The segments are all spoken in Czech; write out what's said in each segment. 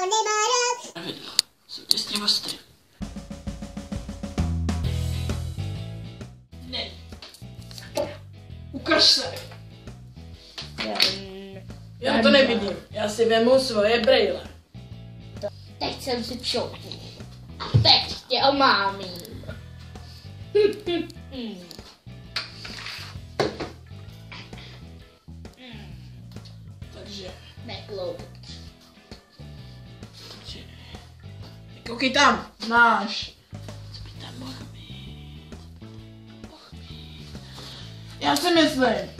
nemá rád. Pravidla jsou těsně ostrý. Ne. Ukaž se. Já to nevidím. Já si vemu svoje brejle. Teď jsem si čouknul. Teď tě omámím. Takže. Nekloubit. Koukej tam, máš. Co by tam mohl být? Já si myslím,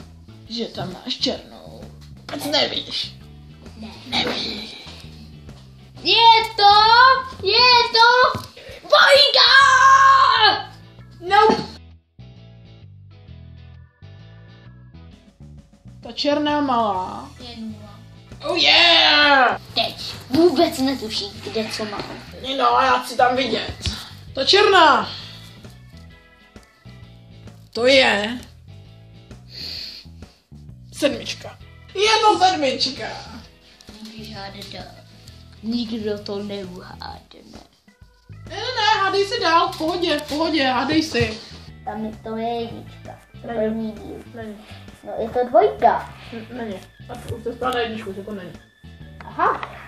že tam máš černou. Ať nevíš. Ne. Nevíš. Je to dvojka! No. Ta černá malá. Je nula. Oh yeah! Teď vůbec netuší, kde co mám. No, já chci tam vidět. Ta černá. To je 7. Je to 7. Můžeš hádat dál. Nikdo to neuhádne. Ne, hádej si dál, v pohodě, hádej si. Tam je to je 1. První díl. Není. No je to 2. Není. A už se stala na 1, že to není. Aha.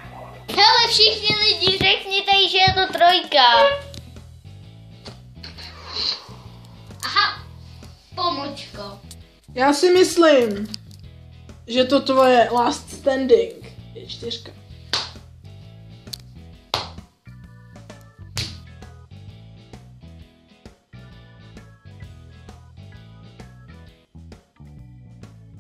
Hele všichni lidi, řekněte jí, že je to 3. Aha. Pomlčko. Já si myslím, že to tvoje last standing je 4.